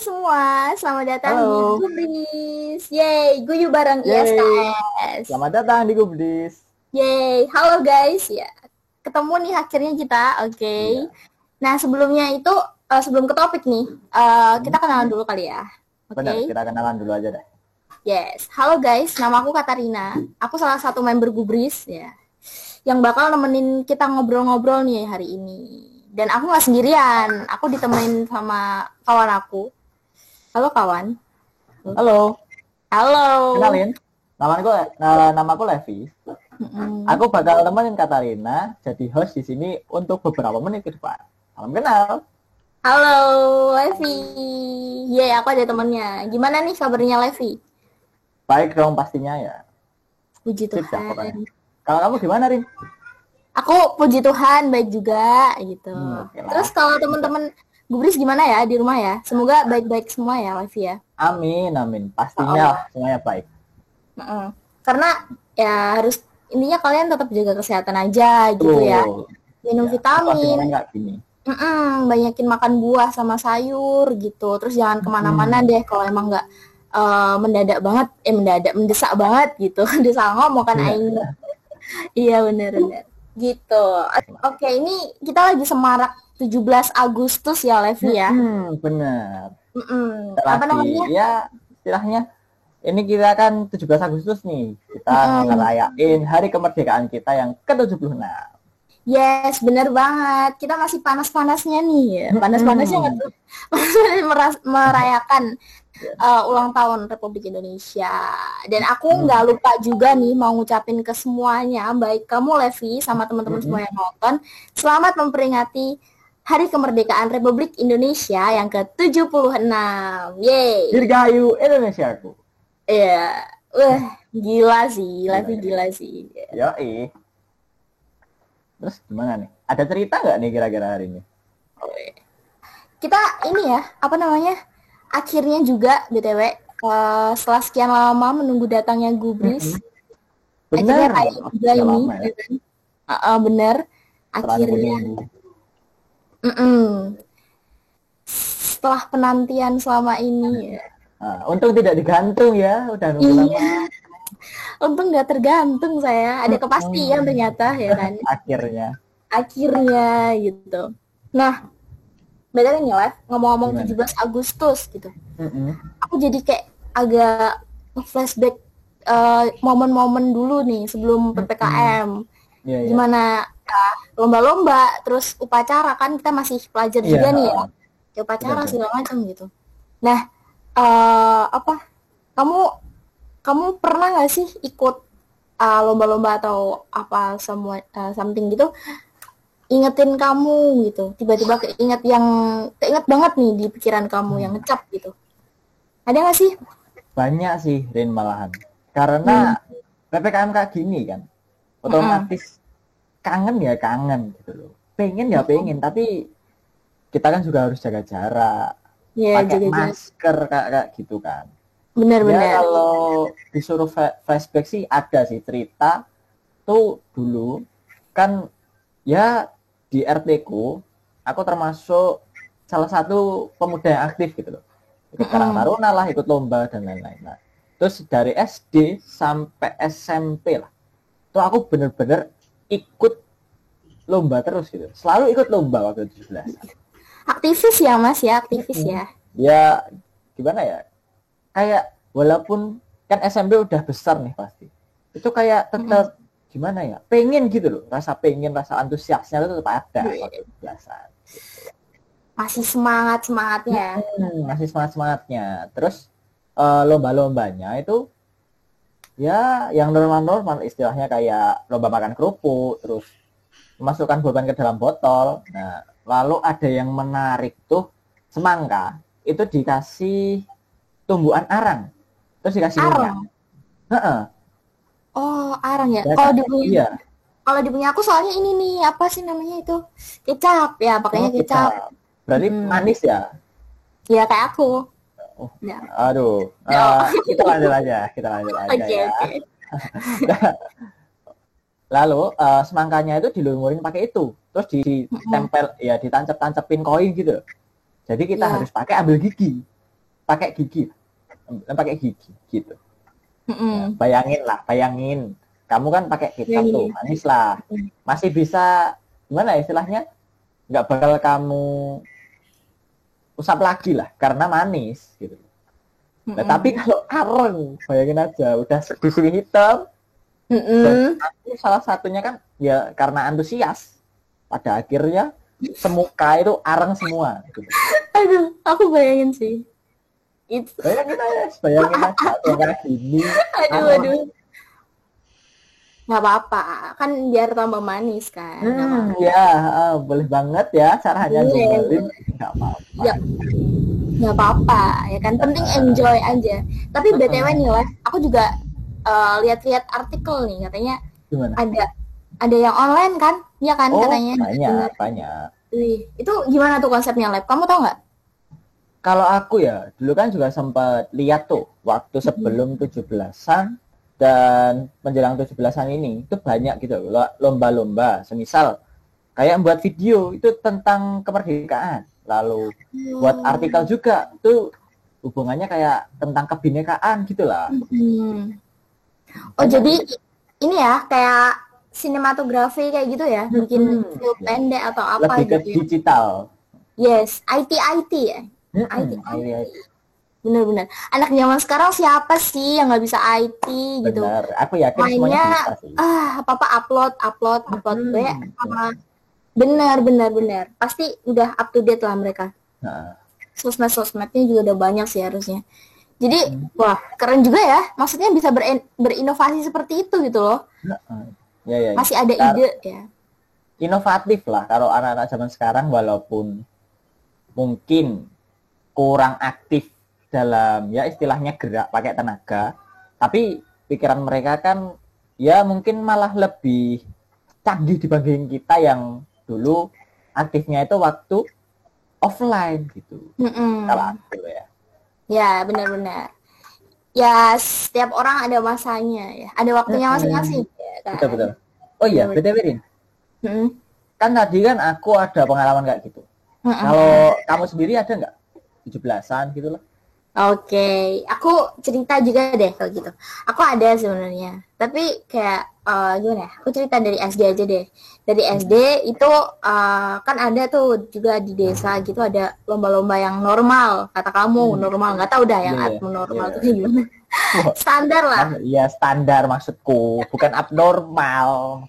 semua, selamat datang di Halo, Gubris. Yeay, guyu bareng yeay, ISKS. selamat datang di Gubdis. Yeay, halo guys. Ya, ketemu nih akhirnya kita. Oke. Iya, Nah, sebelumnya itu sebelum ke topik nih, kita kenalan dulu kali ya. benar, Oke. kita kenalan dulu aja deh. Yes. Halo guys, nama aku Katarina. Aku salah satu member Gubris ya, yang bakal nemenin kita ngobrol-ngobrol nih hari ini. Dan aku nggak sendirian, aku ditemenin sama kawan aku. Halo kawan. Halo, Halo. kenalin, namaku Levi. Mm-mm. Aku bakal temenin Katarina jadi host di sini untuk beberapa menit ke depan. Salam kenal. Halo, Levi. Yeay, aku ada temennya. Gimana nih kabarnya Levi? Baik dong pastinya ya. Puji Sip dah pokoknya. Tuhan. Kalau kamu gimana, Rin? Aku puji Tuhan baik juga gitu. Oke Terus lah. kalau teman-teman Gubris gimana ya di rumah ya? Semoga baik-baik semua ya, Levi ya. Amin, amin. Ya Pastinya Allah. lah, semuanya baik. Mm-mm. Karena ya harus intinya kalian tetap jaga kesehatan aja gitu ya. Tuh, Minum ya, situasi kemarin vitamin, kayak gini. banyakin makan buah sama sayur gitu. Terus jangan kemana-mana Hmm, deh kalau emang nggak mendesak banget gitu. Udah salah ngomong kan benar. aing. Iya bener-bener gitu. Oke, ini kita lagi semarak 17 Agustus ya Levi ya. Benar. Apa Lagi namanya? ya istilahnya ini kita kan 17 Agustus nih kita Mm-mm. ngerayain hari kemerdekaan kita yang ke-76. Yes, bener banget. Kita masih panas-panasnya nih ya. Panas-panasnya nggak tuh? Merayakan ulang tahun Republik Indonesia. Dan aku nggak lupa juga nih mau ngucapin ke semuanya, baik kamu Levi sama teman-teman semua yang nonton, selamat memperingati Hari Kemerdekaan Republik Indonesia yang ke-76. Yeay. Dirgahayu Indonesiaku. Iya. Wah, gila sih, Gila, Levi gila. gila sih. Yoi. Terus gimana nih? Ada cerita nggak nih kira-kira hari ini? Kita ini ya, apa namanya? Akhirnya juga BTW setelah sekian lama menunggu datangnya Gubris, akhirnya Bener. kayak juga Udah ini, lama ya. ya kan? Bener. Setelah Akhirnya, nunggu-nunggu. setelah penantian selama ini, ya. Nah, untung tidak digantung ya. Udah nunggu Iya, lama. untung nggak tergantung saya. Ada kepastian ternyata, ya kan? Akhirnya. Akhirnya gitu. Nah, BTW nih, Lev, ngomong-ngomong Gimana? 17 Agustus gitu. Mm-mm. Aku jadi kayak agak flashback momen-momen dulu nih sebelum PPKM. Iya, iya. Gimana lomba-lomba, terus upacara kan kita masih pelajar Iya, juga nih ya. Ya, benar, upacara benar. segala macam gitu. Nah, apa? Kamu kamu pernah nggak sih ikut lomba-lomba atau apa semua something gitu ingetin kamu gitu tiba-tiba keinget banget nih di pikiran kamu yang ngecap gitu ada nggak sih? Banyak sih, Rin malahan. Hmm. Karena PPKM kayak gini kan, Mm-mm. otomatis kangen ya kangen gitu loh. Pengen ya pengen, tapi kita kan juga harus jaga jarak, Ya pakai jaga-jaga masker kayak gitu kan. Ya benar-benar. kalau disuruh flashback sih ada sih cerita tuh dulu kan ya di RT ku aku termasuk salah satu pemuda yang aktif gitu loh. Ikut Karang Mm-mm. Taruna lah, ikut lomba dan lain-lain. Nah, terus dari SD sampai SMP lah, tuh aku bener-bener ikut lomba terus gitu. Selalu ikut lomba waktu 17. Aktivis ya mas ya aktivis ya. Ya gimana ya? Kayak walaupun kan SMP udah besar nih pasti. Itu kayak Mm-mm. tetap gimana ya? Pengen gitu loh. Rasa pengen, rasa antusiasnya itu tetap ada waktu 17-an. Masih semangat semangatnya. Masih semangat-semangatnya. Terus lomba-lombanya itu ya yang normal-normal istilahnya kayak lomba makan kerupuk, terus memasukkan pulpen ke dalam botol. Nah, lalu ada yang menarik tuh semangka, itu dikasih tumbuhan arang, terus dikasih minyak. Arang. Heeh, Oh arang ya ya kan? Iya. kalau di punya aku soalnya ini nih apa sih namanya itu kecap ya Oh, pakainya kita kecap. berarti Mm-mm. manis ya. Ya kayak aku Oh, ya. aduh. Oh. Kita lanjut aja Oke ya. oke. Lalu semangkanya itu dilumurin pakai itu, terus Mm-mm. ditempel ya ditancap-tancepin koin gitu. Jadi kita Ya harus pakai ambil gigi. pakai gigi, pakai gigi gitu. Mm-mm. Bayangin, kamu kan pakai kecap Iya, tuh, iya. manis lah, masih bisa gimana ya istilahnya, nggak bakal kamu usap lagi lah karena manis gitu. Nah tapi Mm-mm. kalau areng, bayangin aja udah disuruh hitam dan Mm-mm. aku salah satunya kan ya karena antusias, pada akhirnya semuka itu areng semua gitu. Aduh, aku bayangin sih. Itu, Bayangin aja tuh kayak gini aduh, areng. aduh. Nggak apa-apa, kan biar tambah manis kan, nggak apa-apa. Ya, boleh banget ya caranya Boleh, gombalin, boleh. nggak apa-apa. Ya, nggak apa-apa, ya kan. Penting enjoy aja. Tapi BTW nih lah, aku juga lihat-lihat artikel nih, katanya Gimana? ada ada yang online kan, ya kan Oh, katanya. banyak, Dengar. banyak. Wih, itu gimana tuh konsepnya lab? Kamu tahu nggak? Kalau aku ya, dulu kan juga sempat lihat tuh, waktu sebelum 17-an dan menjelang 17-an ini, itu banyak gitu lomba-lomba. Semisal, kayak buat video, itu tentang kemerdekaan. Lalu, buat artikel juga, itu hubungannya kayak tentang kebinekaan gitu lah. Hmm. Oh, Banyak jadi sih. ini ya kayak sinematografi kayak gitu ya, bikin film Ya. pendek atau apa Lebih ke gitu ya. digital. Yes, IT ya. IT. Ini Bener-bener. Anak zaman sekarang siapa sih yang nggak bisa IT gitu? benar. Aku yakin semuanya Mainnya bisa sih. apa upload be Ya. sama benar. Pasti udah up to date lah mereka. Nah, Sosmednya juga udah banyak sih harusnya. Jadi wah keren juga ya. Maksudnya bisa berinovasi seperti itu gitu loh. ya. Masih ada Nah, ide ya. inovatif lah kalau anak-anak zaman sekarang, walaupun mungkin kurang aktif dalam ya istilahnya gerak pakai tenaga, tapi pikiran mereka kan ya mungkin malah lebih canggih dibanding kita yang dulu aktifnya itu waktu offline gitu. Kalau Mm-mm. aku ya. Ya benar-benar. Ya setiap orang ada masanya ya. Ada waktunya masing-masing ya Betul kan. betul. Oh iya, Benar-benar. BTW Rin, Mm-mm. kan tadi kan aku ada pengalaman kayak gitu. Mm-mm. Kalau kamu sendiri ada nggak 17-an gitu lah? Oke, aku cerita juga deh kalau gitu. Aku ada sebenarnya, tapi kayak gimana ya? Aku cerita dari SD aja deh. Dari SD itu kan ada tuh juga di desa gitu ada lomba-lomba yang normal. Kata kamu normal, nggak tahu dah yang Iya, abnormal iya. tuh kayak gimana. Wah, Standar lah. ya standar maksudku, bukan abnormal.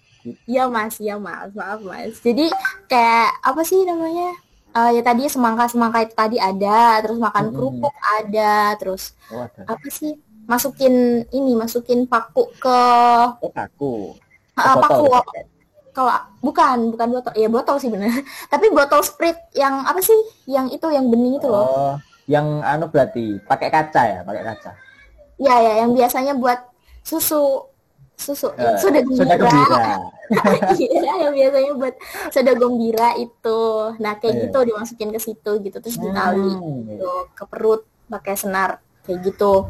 Iya mas, maaf mas. Jadi kayak apa sih namanya? Ya tadi semangka itu tadi ada, terus makan Mm-mm. kerupuk ada, terus Oh, ada. apa sih masukin paku ke Oh, aku. Ke botol paku gitu. kalau bukan botol ya botol sih bener tapi botol Sprite yang apa sih yang itu yang bening itu loh Oh, yang anu berarti pakai kaca ya, pakai kaca. ya yang biasanya buat susu susu ya, soda Sudah gembira gembira. iya yang biasanya buat soda gembira itu nah kayak Iya. gitu dimasukin ke situ gitu terus ditali Iya. gitu, ke perut pakai senar kayak gitu.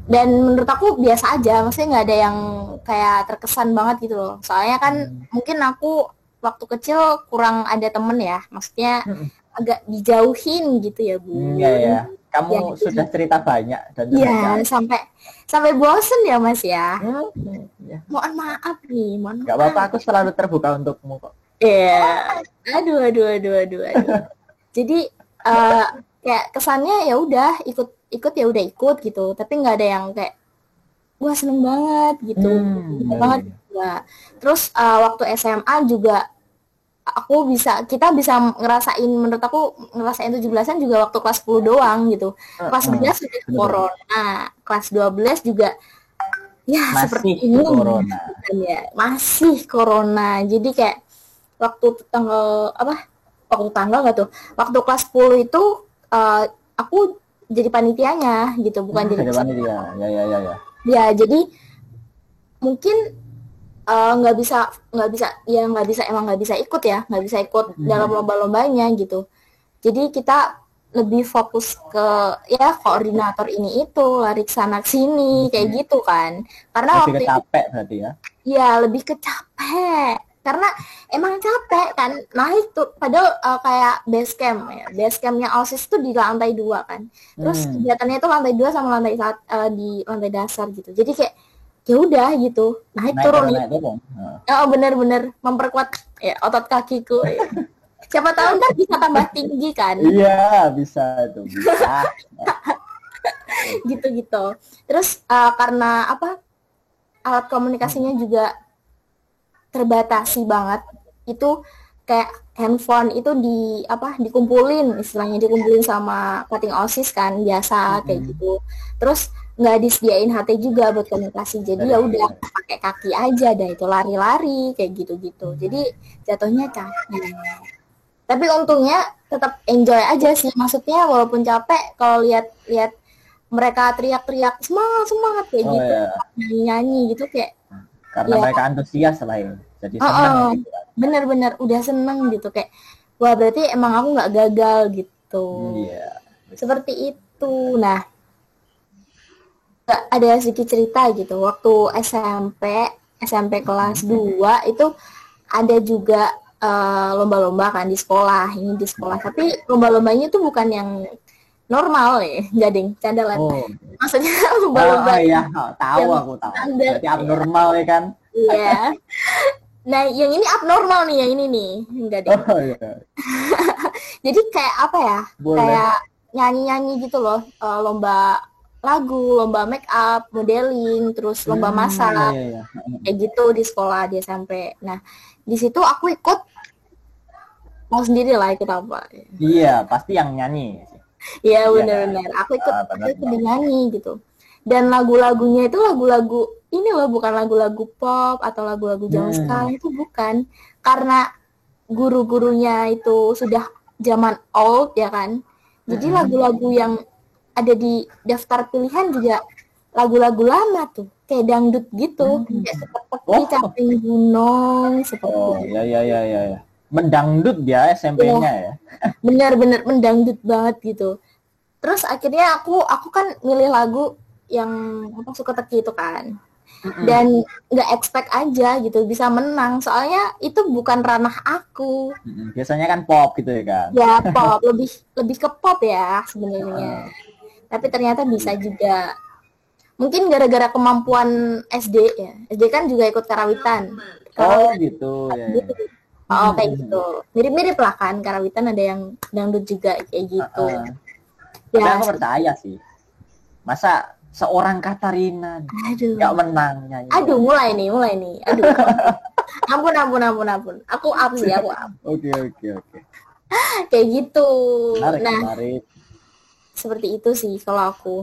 Dan menurut aku biasa aja, maksudnya nggak ada yang kayak terkesan banget gitu loh. Soalnya kan mungkin aku waktu kecil kurang ada temen ya, maksudnya agak dijauhin gitu ya Iya Bun. ya. Ya, Kamu sudah cerita banyak dan sudah ya jauh. sampai sampai bosen ya Mas ya. Ya. Mohon maaf nih, mohon Gak apa-apa, maaf. aku selalu terbuka untukmu kok. Ya, aduh. Jadi eh, kayak kesannya ya udah ikut ya udah ikut gitu, tapi nggak ada yang kayak wah seneng banget gitu bisa banget Iya. juga terus waktu SMA juga kita bisa ngerasain menurut aku ngerasain 17-an juga waktu kelas 10 doang gitu kelas 11 sudah Bener. corona kelas 12 juga ya seperti Masih ini corona. kan ya masih corona jadi kayak waktu tanggal apa waktu tanggal nggak tuh waktu kelas 10 itu aku jadi panitianya gitu bukan jadi Depan peserta itu ya. Ya. ya jadi mungkin emang nggak bisa ikut ya nggak bisa ikut dalam lomba-lombanya gitu jadi kita lebih fokus ke ya koordinator ini itu lari sana sini kayak gitu kan karena Lebih waktu itu kecapek berarti ya. ya lebih kecapek karena emang capek kan naik tuh, padahal kayak base camp ya, base campnya OSIS tuh di lantai 2 kan, terus Hmm. kegiatannya itu lantai 2 sama lantai di lantai dasar gitu, jadi kayak ya udah gitu naik turun nih. Naik turun. Nah. Oh bener-bener memperkuat ya otot kakiku ya. Siapa tahu kan bisa tambah tinggi kan. Iya, bisa itu, bisa. Gitu-gitu. Terus karena apa, alat komunikasinya juga terbatasi banget. Itu kayak handphone itu dikumpulin, istilahnya dikumpulin sama cutting OSIS kan biasa kayak Mm-mm. gitu. Terus nggak disediain HT juga buat komunikasi, jadi ya udah pakai kaki aja dah itu lari-lari kayak gitu-gitu, jadi jatuhnya capek. Tapi untungnya tetap enjoy aja sih, maksudnya walaupun capek kalau lihat-lihat mereka teriak-teriak semangat semangat kayak Oh gitu, ya, nyanyi gitu kayak karena ya mereka antusias lah ya. Jadi senang oh, gitu kan. bener-bener udah seneng gitu kayak wah berarti emang aku nggak gagal gitu, Iya. seperti itu. Nah ada sedikit cerita gitu waktu SMP kelas 2 itu ada juga lomba-lomba kan di sekolah, ini di sekolah, tapi lomba-lombanya tuh bukan yang normal ya, gading candalan, Oh. maksudnya Ah, lomba-lomba ah ya, tahu yang aku tahu. standar Berarti ya. abnormal ya kan? Iya, nah yang ini abnormal nih, yang ini nih gading, Oh iya, jadi kayak apa ya, boleh. kayak nyanyi-nyanyi gitu loh, lomba lagu, lomba make up, modeling, terus lomba Ya masak ya ya. kayak gitu di sekolah di SMP. Nah di situ aku ikut, mau sendiri lah ikut apa. Iya, pasti yang nyanyi sih. Iya Iya kan? bener-bener aku ikut, Ah, aku benar ikut benar. nyanyi gitu, dan lagu-lagunya itu lagu-lagu ini loh, bukan lagu-lagu pop atau lagu-lagu zaman Hmm. sekarang, itu bukan, karena guru-gurunya itu sudah zaman old ya kan, jadi Mm-mm. lagu-lagu yang ada di daftar pilihan juga lagu-lagu lama tuh kayak dangdut gitu, Hmm. kayak seperti Oh, Caping Gunung seperti oh itu. ya ya ya ya ya. Mendangdut ya Ya SMP-nya ya. benar-benar mendangdut banget gitu. Terus akhirnya aku kan milih lagu yang apa, suka teki itu kan, dan Mm-mm. nggak expect aja gitu bisa menang, soalnya itu bukan ranah aku. Mm-mm. Biasanya kan pop gitu ya kan. Ya pop, lebih lebih ke pop ya sebenarnya, Heeh. tapi ternyata bisa Iya. juga, mungkin gara-gara kemampuan SD ya, SD kan juga ikut karawitan, Oh karawitan gitu ya. Ya. gitu. Oh kayak Mm-mm. gitu, mirip-mirip lah kan, karawitan ada yang dangdut juga kayak gitu Heeh. Tapi ya. aku percaya sih. Masa seorang Katarina nggak Aduh, menang nyanyi aduh, dangdut? mulai nih, aduh, ampun, ampun, ampun, ampun, aku up sih, aku up, Oke oke oke. kayak gitu. Menarik Nah, menarik. seperti itu sih kalau aku.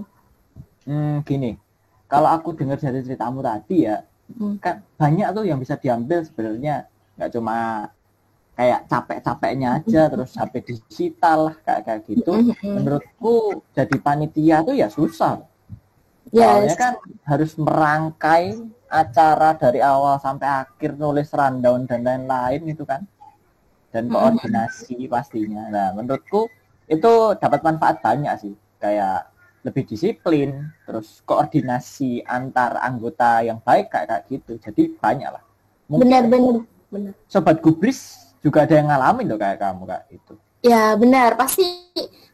Gini. Kalau aku dengar dari ceritamu tadi ya, Hmm. kan banyak tuh yang bisa diambil sebenarnya. Nggak cuma kayak capek-capeknya aja terus sampai disita lah kayak kayak gitu. Menurutku jadi panitia tuh ya susah. Soalnya Yes. kan harus merangkai acara dari awal sampai akhir, nulis rundown dan lain-lain itu kan, dan koordinasi pastinya. Nah menurutku itu dapat manfaat banyak sih, kayak lebih disiplin, terus koordinasi antar anggota yang baik kayak kayak gitu, jadi banyak lah. Benar, Mungkin benar, benar. sobat gubris juga ada yang ngalamin loh kayak kamu kayak itu. Ya, benar. Pasti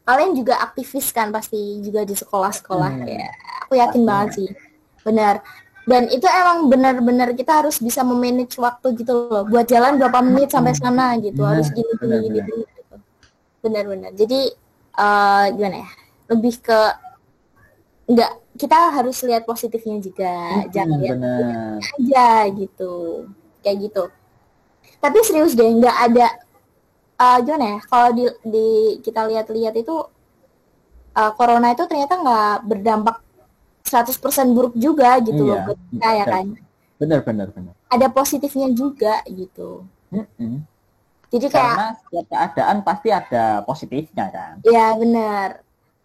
kalian juga aktivis kan, pasti juga di sekolah-sekolah ya. Aku yakin banget Pastinya. sih. Benar. Dan itu emang benar-benar kita harus bisa memanage waktu gitu loh. Buat jalan berapa menit sampai sana gitu. Nah Harus gini gini gini, benar-benar. gini gitu. Benar-benar. Jadi gimana ya? Lebih ke enggak, kita harus lihat positifnya juga. Jangan lihat Benar. negatifnya aja gitu. Kayak gitu. Tapi serius deh, nggak ada gimana ya? Kalau kita lihat-lihat itu corona itu ternyata nggak berdampak 100% buruk juga gitu loh Iya, buat kita ya kan. benar-benar benar. Ada positifnya juga gitu. Mm-mm. Jadi kayak Karena setiap keadaan pasti ada positifnya kan. ya benar.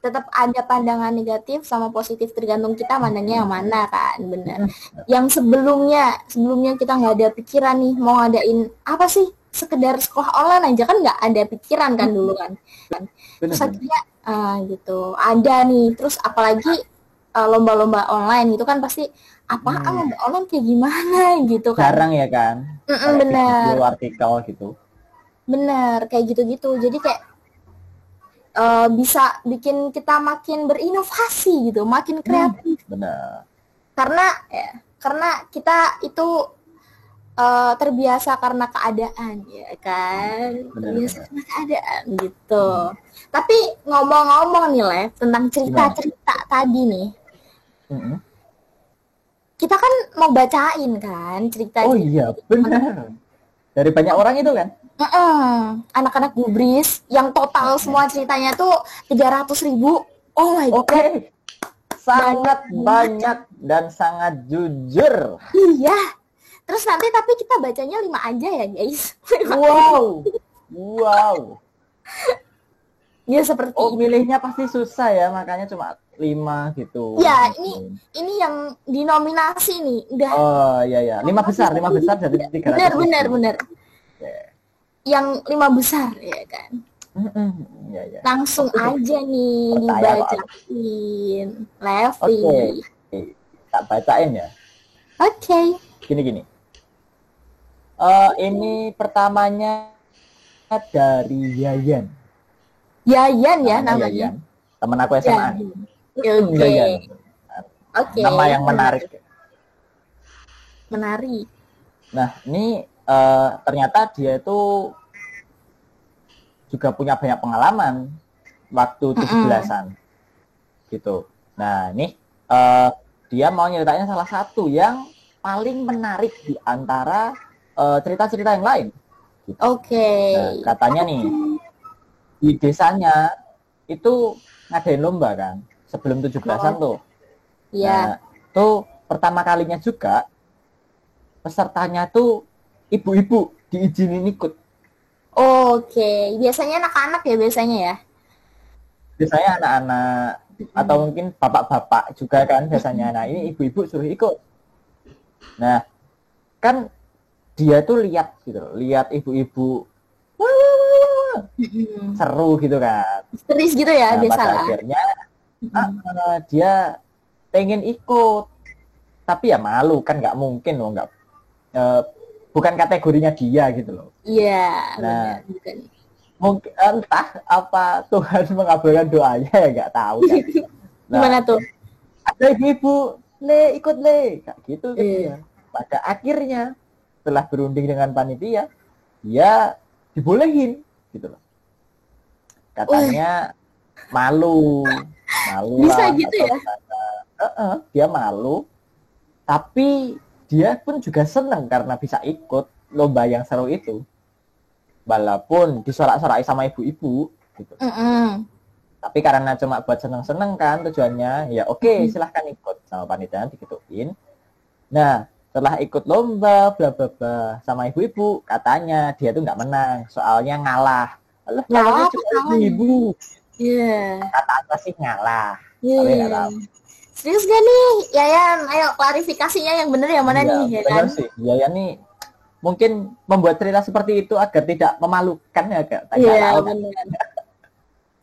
Tetap ada pandangan negatif sama positif tergantung kita mandangnya yang mana kan, benar. Mm-mm. Yang sebelumnya kita nggak ada pikiran nih mau ngadain apa sih, sekedar sekolah online aja kan nggak ada pikiran kan dulu kan. Terus Benar-benar. akhirnya gitu ada nih, terus apalagi lomba-lomba online gitu kan pasti apaan Hmm, lomba online kayak gimana gitu kan. jarang ya kan. kayak bener, video, artikel gitu. bener, kayak gitu-gitu. Jadi kayak bisa bikin kita makin berinovasi gitu, makin kreatif. Benar. Karena kita itu terbiasa karena keadaan, ya kan? Terbiasa Benar. karena keadaan gitu. Tapi ngomong-ngomong nih, Lev, tentang Gimana? cerita-cerita tadi nih, Mm-mm. kita kan mau bacain kan Oh cerita-cerita iya, benar. Dari banyak orang itu kan? anak-anak gubris yang total semua ceritanya tuh 300.000. Oh my god, Oke, sangat banyak dan sangat jujur. iya. Terus nanti tapi kita bacanya 5 aja ya guys. Wow, wow. Ya seperti Oh, itu. milihnya pasti susah ya, makanya cuma 5 gitu. Ya, ini yang dinominasi nih. Udah Oh iya ya, 5 besar jadi 300 benar benar ribu. benar. Ya. Yang 5 besar ya kan. Ya ya. Langsung aja nih Percaya kok aku. dibacain. Levi. Oke, tak bacain ya. Oke. Gini. Ini pertamanya dari Yayan. Yayan ya namanya. Yayan. Temen aku SMA. Oke. Yayan. Oke. Nama yang menarik. Menarik. Nah, ini ternyata dia itu juga punya banyak pengalaman waktu 17-an. Gitu. Nah, ini dia mau nyeritain salah satu yang paling menarik di antara cerita-cerita yang lain. Gitu. Oke. Nah, katanya nih di desanya itu ngadain lomba kan sebelum 17-an tuh. Iya. Nah, tuh pertama kalinya juga pesertanya tuh ibu-ibu diizinin ikut. Oke. Biasanya anak-anak ya biasanya ya. Biasanya anak-anak atau mungkin bapak-bapak juga kan biasanya. Nah, ini ibu-ibu suruh ikut. Nah, kan dia tuh lihat gitu, lihat ibu-ibu seru gitu kan. Serius gitu ya, Nah, biasa pada lah. akhirnya dia pengen ikut, tapi ya malu kan, nggak mungkin loh, nggak bukan kategorinya dia gitu loh. Iya, Nah, benar. Bukan. mungkin entah apa Tuhan mengabulkan doanya ya nggak tahu kan. Nah, Gimana tuh? ada ibu-ibu, le ikut le, kayak gitu kan dia. Pada akhirnya setelah berunding dengan panitia, dia dibolehin gitu loh. Katanya malu Bisa lah, gitu ya? dia malu, tapi dia pun juga senang karena bisa ikut lomba yang seru itu, walaupun disorak-sorai sama ibu-ibu gitu. Tapi karena cuma buat seneng-seneng kan tujuannya, ya oke, silahkan ikut sama panitia, dikituin. Nah, setelah ikut lomba bla bla bla sama ibu-ibu, katanya dia tuh nggak menang, soalnya ngalah. Alah, Ngalah cuma ibu-ibu. Iya. Kata apa sih ngalah? Iya. Tapi nggak tahu. Serius gak nih, Yayan? Ayo klarifikasinya yang bener yang mana Iya, nih, ya benar kan? sih. Ya nih mungkin membuat cerita seperti itu agar tidak memalukan ya, Kak. Tak Iya, tahu. bener.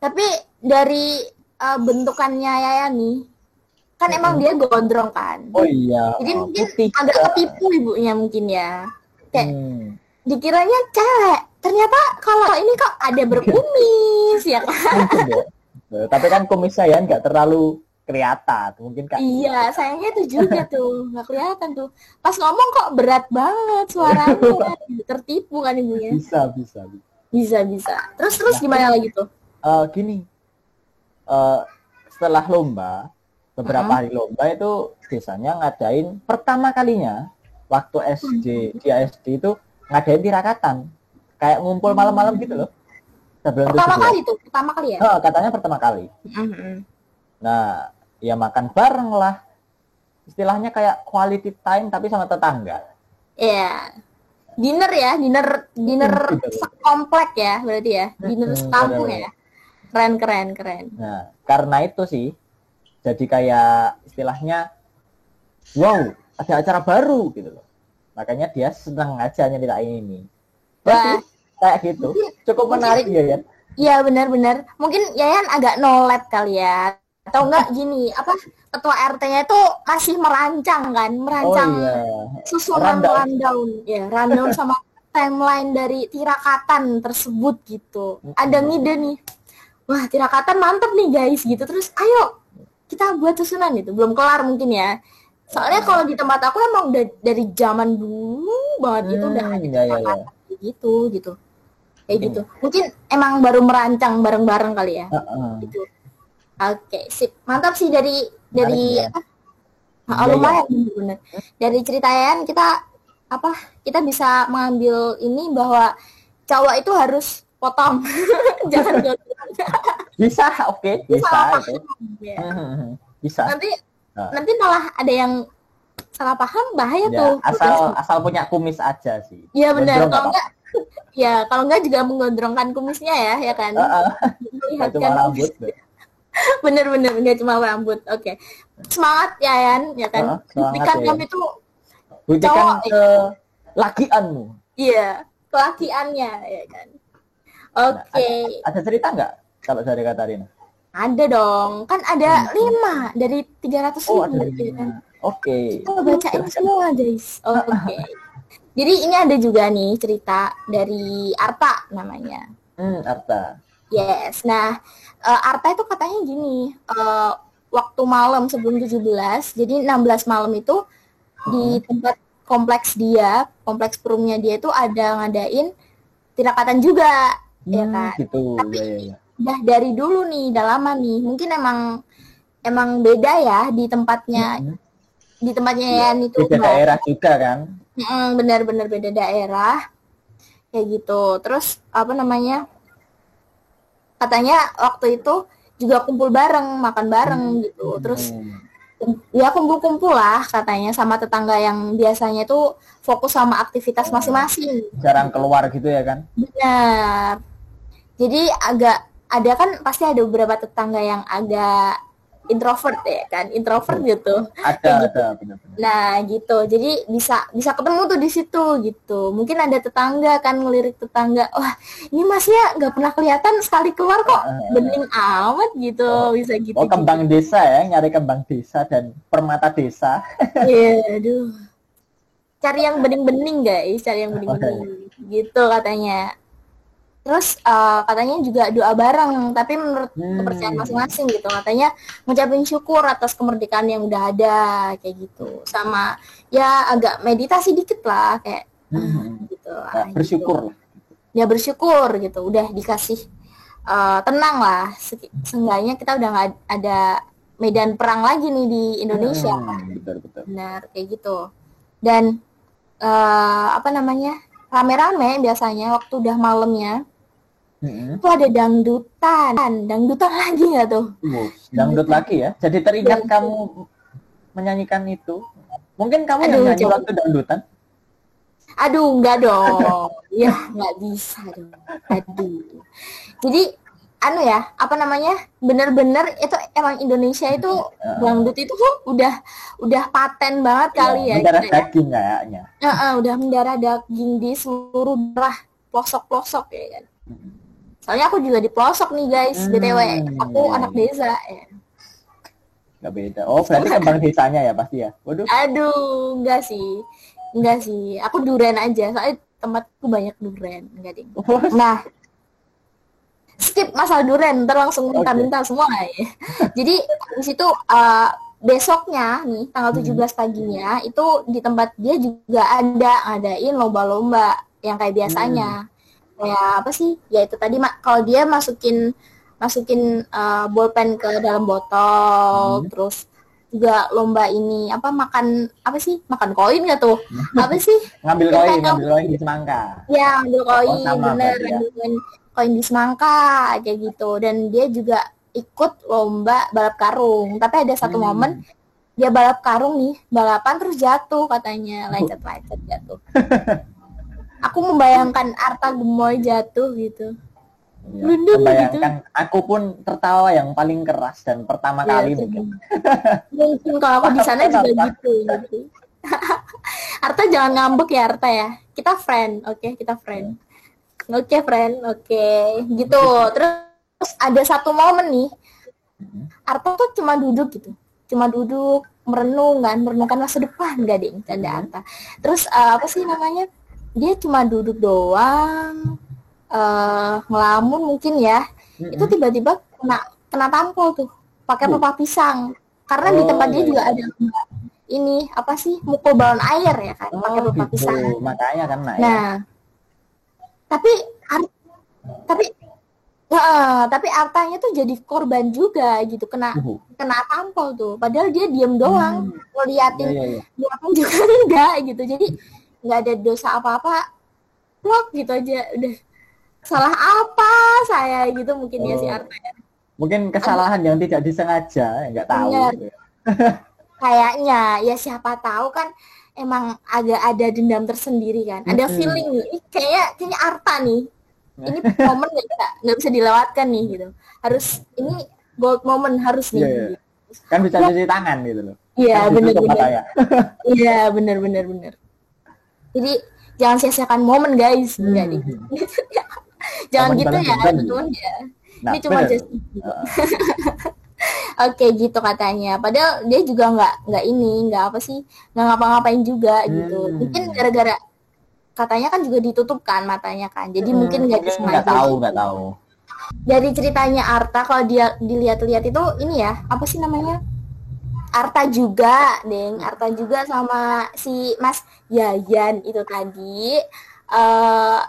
Tapi dari bentukannya Yayan nih, kan emang dia gondrong kan? Oh iya. Jadi mungkin putih. agak ketipu ibunya mungkin ya. Kayak dikiranya cewek, ternyata kalau ini kok ada berkumis ya kan? Mungkin ya. Tapi kan kumis saya nggak terlalu kelihatan, mungkin Kak. Iya, sayangnya itu juga tuh, nggak kelihatan tuh. Pas ngomong kok berat banget suaranya, tertipu kan ibunya. Bisa. Terus gimana lagi tuh? Gini, setelah lomba, beberapa hari lomba itu biasanya ngadain pertama kalinya waktu dia SD itu ngadain tirakatan, kayak ngumpul malam-malam gitu loh. Pertama kali ya? Katanya pertama kali. Nah, ya makan bareng lah, istilahnya kayak quality time tapi sama tetangga. Iya. Dinner sekomplek ya berarti ya, dinner sekampung ya. Keren. Nah, karena itu sih jadi kayak istilahnya wow, ada acara baru gitu loh. Makanya dia senang aja nyeritain ini. Wah, kayak gitu. Cukup menarik ya. Iya, benar. Mungkin Yayan agak no lab kali ya. Atau enggak gini, apa ketua RT-nya itu masih merancang kan, Oh merancang iya, susunan rundown. rundown, ya rundown sama timeline dari tirakatan tersebut gitu. Ada ngide nih, wah tirakatan mantep nih guys gitu, terus ayo kita buat susunan itu. Belum kelar mungkin ya. Soalnya kalau di tempat aku emang udah dari zaman dulu banget itu udah ada Ya ya ya. tirakatan gitu gitu. Kayak Mungkin gitu. ya. Mungkin emang baru merancang bareng-bareng kali ya. Heeh. Gitu. Oke, sip. Mantap sih Menarik dari ya. apa? Iya ya. Lumayan bener. Dari cerita Yan kita apa? Kita bisa mengambil ini bahwa cowok itu harus potong. Jangan gondrong. Bisa, oke, bisa Salah itu. paham ya. Bisa. Nanti Nah, nanti malah ada yang salah paham bahaya ya, tuh. asal punya kumis aja sih. Iya benar. Gondrong nggak Kalau apa-apa. enggak ya kalau enggak juga menggondrongkan kumisnya ya kan. Heeh. Nggak cuma Melihatkan rambut. bener-bener nggak cuma rambut. Oke. Semangat ya Yan, ya kan. Semangat Buktikan ya. kamu itu Buktikan cowok ke lakianmu. iya, kelakiannya ya kan. Nah, Oke. ada cerita nggak kalau dari Katarina? Ada dong. Kan ada 5 dari 300 Oh, ada ribu ya kan. lima. Oke. Kita bacain semua guys. Oke. Jadi ini ada juga nih cerita dari Arta namanya. Arta. Yes. Nah, Arta itu katanya gini, waktu malam sebelum 17, jadi 16 malam itu di tempat kompleks dia, kompleks perumnya dia itu ada ngadain tirakatan juga, ya kan. Gitu. Tapi Ya. udah dari dulu nih, udah lama nih. Mungkin emang beda ya di tempatnya. Di tempatnya Yan itu Beda daerah juga kan? benar-benar beda daerah kayak gitu. Terus apa namanya? Katanya waktu itu juga kumpul bareng, makan bareng gitu. Terus ya kumpul-kumpul lah katanya sama tetangga yang biasanya tuh fokus sama aktivitas masing-masing. Jarang keluar gitu ya kan? Benar. Jadi agak ada kan pasti ada beberapa tetangga yang agak introvert ya kan, introvert gitu. Ada benar-benar. Nah gitu, jadi bisa ketemu tuh di situ gitu. Mungkin ada tetangga kan ngelirik tetangga, wah ini masnya nggak pernah kelihatan sekali keluar kok, bening amat gitu, bisa gitu. Oh kembang desa ya, nyari kembang desa dan permata desa. Iya, aduh. Cari yang bening-bening guys, cari yang bening-bening gitu katanya. Terus katanya juga doa bareng, tapi menurut kepercayaan masing-masing gitu. Katanya ngucapin syukur atas kemerdekaan yang udah ada kayak gitu. Sama ya agak meditasi dikit lah kayak gitu. Nah, bersyukur lah. Ya bersyukur gitu. Udah dikasih tenang lah. Seenggaknya kita udah nggak ada medan perang lagi nih di Indonesia. Betul. Benar kayak gitu. Dan apa namanya? Rame-rame biasanya waktu udah malamnya itu ada dangdutan lagi nggak tuh? Dangdut lagi ya. Jadi teringat kamu menyanyikan itu. Mungkin kamu yang nyanyi waktu dangdutan? Aduh, enggak dong. Ya, nggak bisa dong. Aduh. Jadi anu ya, apa namanya? Bener-bener itu emang Indonesia itu dangdut itu udah paten banget kali ya. Mendarah daging kayaknya. Udah mendarah daging di seluruh daerah pelosok-pelosok ya kan. Soalnya aku juga di pelosok nih guys, BTW. Aku anak desa ya. Gak beda. Oh, berarti kembang desanya ya pasti ya. Waduh. Aduh, enggak sih. Aku duren aja. Soalnya tempatku banyak duren, enggak deh. Nah, skip masalah duren, ntar langsung minta-minta semua ya. Jadi di situ besoknya nih tanggal 17 paginya itu di tempat dia juga ngadain lomba-lomba yang kayak biasanya. Kayak apa sih? Ya itu tadi kalau dia masukin bolpen ke dalam botol, terus juga lomba ini makan koin nggak tuh? Apa sih? Ngambil koin di semangka. Ya, ngambil koin, bener, ya. ngambil koin di semangka kayak gitu. Dan dia juga ikut lomba balap karung. Tapi ada satu momen dia balap karung nih, balapan terus jatuh katanya, lecet-lecet jatuh. Aku membayangkan Arta gemoy jatuh gitu. Ya, membayangkan gitu. Aku pun tertawa yang paling keras dan pertama kali mungkin. Mungkin kalau aku di sana juga gitu. Arta jangan ngambek ya Arta ya. Kita friend, oke? Kita friend. Oke, friend. Oke, gitu. Terus ada satu momen nih. Arta tuh cuma duduk gitu, cuma duduk merenung kan, merenungkan masa depan, gak deh canda Arta. Terus apa sih namanya, dia cuma duduk doang, ngelamun mungkin ya. Itu tiba-tiba kena kena tampol tuh pakai Uh, pelepah pisang, karena di oh tempat dia iya juga iya. ada ini apa sih, mukul balon air ya kan, Oh pakai pelepah gitu. pisang. Makanya kan nak ya. Nah, tapi tapi tapi Artanya tuh jadi korban juga gitu, kena Uh. kena tampol tuh. Padahal dia diem doang, Iya ngeliatin iya iya. ngeliatin juga enggak gitu. Jadi nggak ada dosa apa-apa, plok gitu aja udah. Salah apa saya gitu mungkin ya si Oh, Arta ya. mungkin Agak kesalahan yang tidak disengaja, nggak tahu. bener. Kayaknya ya siapa tahu kan emang agak ada dendam tersendiri kan. Ada Mm-mm. feeling nih, ini kayaknya Arta nih. Ini momen nggak bisa dilewatkan nih gitu. Harus ini gold moment harus Iya nih. iya. Gitu. Kan bisa Plok. cuci tangan gitu loh. Iya Kan ditutup bener-bener. matanya. Iya bener-bener bener. Jadi jangan sia-siakan momen guys. Enggak deh. Hmm. Jangan Momen gitu balas ya dendam gitu. teman-teman ya. Nah, Ini cuma bener. just gitu. Oke gitu katanya. Padahal dia juga nggak ini, nggak apa sih, nggak ngapa-ngapain juga gitu. Mungkin Hmm. gara-gara katanya kan juga ditutup kan matanya kan. Jadi mungkin nggak Mungkin nggak disengaja tahu, gitu. nggak tahu. Dari ceritanya Arta kalau dia dilihat-lihat itu ini ya, apa sih namanya? Arta juga, Deng. Arta juga sama si Mas Yayan itu tadi eh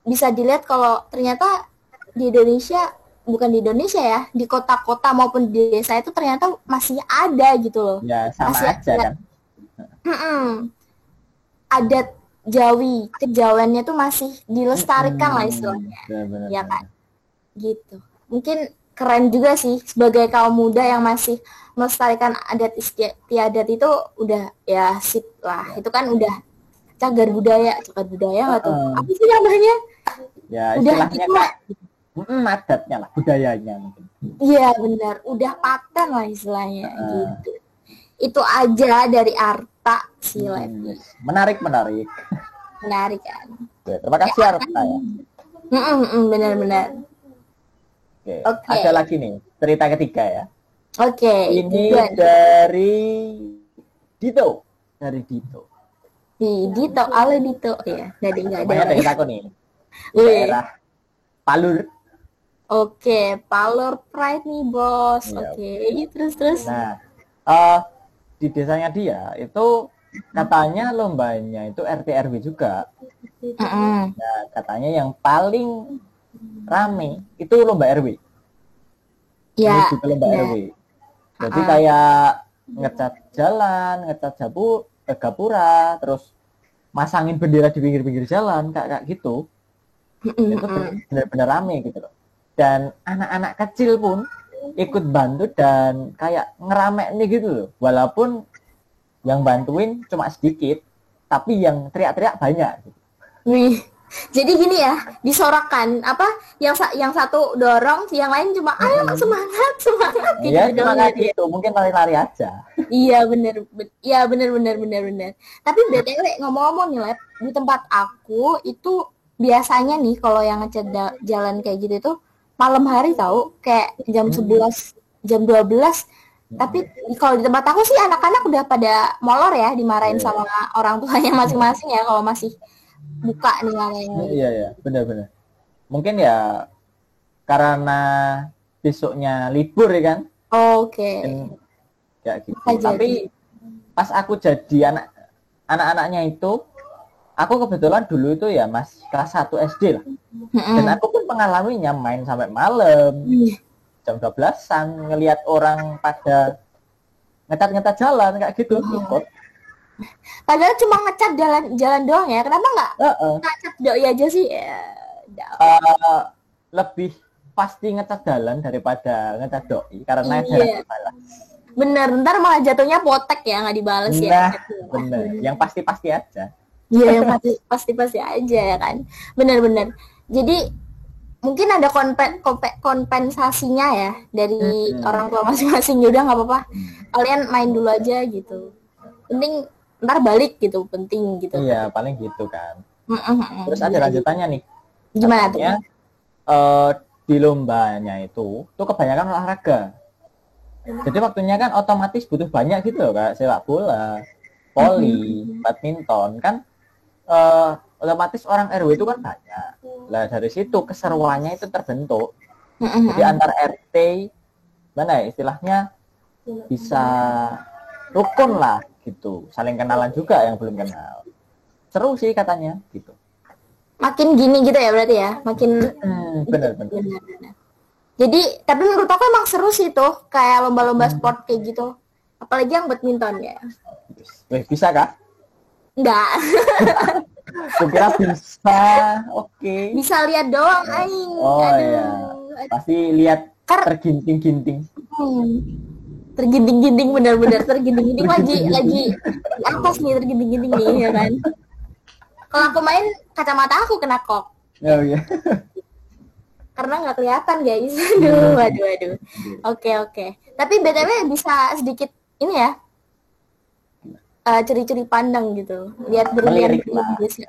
bisa dilihat kalau ternyata di Indonesia, bukan di Indonesia ya, di kota-kota maupun di desa itu ternyata masih ada gitu loh. Ya sama Masih aja ada kan. adat Jawi, kejawennya tuh masih dilestarikan lah istilahnya. Benar-benar. Ya kan? Gitu. Mungkin keren juga sih sebagai kaum muda yang masih melestarikan adat istiadat itu, udah ya sip lah. Itu kan udah cagar budaya nggak tuh? Apa sih namanya? Ya Udah istilahnya gitu kak, lah. adatnya lah, budayanya mungkin. Iya benar, udah paten lah istilahnya gitu. Itu aja dari Arta si Levi. Menarik, menarik. Menarik kan? Oke, terima Ya, kasih Arta ya. benar-benar. Oke, Oke, ada lagi nih cerita ketiga ya. oke. Ini Gimana? dari Dito, dari Dito. Dito, Ale Dito, ya. Nggak ada Namanya orang. dari aku nih, di Wih, daerah Palur. oke, Palor Pride nih bos. Iya. Oke, terus. Nah, di desanya dia itu katanya lombanya itu RT RW juga. Mm-mm. Nah, katanya yang paling rame itu lomba RW. Ya, Menuju ke lomba ya. RW. Jadi kayak ngecat jalan, ngecat gapura, terus masangin bendera di pinggir-pinggir jalan, kayak gitu. Itu benar-benar rame gitu loh. Dan anak-anak kecil pun ikut bantu dan kayak ngerame nih gitu loh. Walaupun yang bantuin cuma sedikit, tapi yang teriak-teriak banyak. Gitu. Wih. Jadi gini ya, disorakan apa yang satu dorong, yang lain cuma ayo semangat gitu Iya, cuma doang kayak gitu. gitu. Mungkin lari-lari aja. Iya bener. Tapi BTW ngomong-ngomong nih Lep, di tempat aku itu biasanya nih kalau yang ngecat jalan kayak gitu itu malam hari tahu, kayak jam 11, jam 12. Tapi kalau di tempat aku sih anak-anak udah pada molor ya, dimarahin sama orang tuanya masing-masing ya kalau masih buka nih namanya. Iya, benar-benar. Mungkin ya karena besoknya libur ya kan. Oke. Ya gitu. Bisa Tapi pas aku jadi anak-anaknya itu, aku kebetulan dulu itu ya mas kelas 1 SD lah. Dan aku pun mengalaminya main sampai malam. Jam 12-an ngelihat orang pada ngecat jalan kayak gitu ikut. Padahal cuma ngecat jalan doang ya. Kenapa nggak ngecat doi aja sih? Ya, lebih pasti ngecat jalan daripada ngecat doi karena iya. Bener, ntar malah jatuhnya potek ya, nggak dibales ya. Bener. Yang pasti-pasti aja. Iya, yang pasti aja ya kan. Bener. Jadi mungkin ada kompensasinya ya dari orang tua masing-masing. Udah nggak apa-apa, kalian main dulu aja gitu. Penting ntar balik gitu, penting gitu. Iya, paling gitu kan. Terus ada lanjutannya nih. Gimana tuh? Di lombanya itu tuh kebanyakan olahraga. Jadi waktunya kan otomatis butuh banyak gitu loh Kak, sepak bola, voli, badminton kan otomatis orang RW itu kan banyak. Lah dari situ keseruannya itu terbentuk. Jadi antar RT mana ya istilahnya bisa rukun lah gitu, saling kenalan juga yang belum kenal. Seru sih katanya gitu. Makin gini gitu ya berarti ya, makin Benar-benar. benar-benar. Jadi, tapi menurut aku emang seru sih tuh, kayak lomba-lomba sport kayak gitu. Apalagi yang badminton ya. Bisa kah? Enggak, Kukira bisa. Oke. bisa lihat doang aing. Oh Aduh. iya. Pasti lihat Kar terginting-ginting. terginting-ginting benar-benar terginting-ginting lagi di atas nih terginting-ginting nih ya kan. Kalau aku main kacamata aku kena kok. Oh iya. Karena nggak kelihatan guys. Aduh. Oke. Tapi BTW bisa sedikit ini ya, curi-curi pandang gitu. Lihat berlian Melirik lah. desa.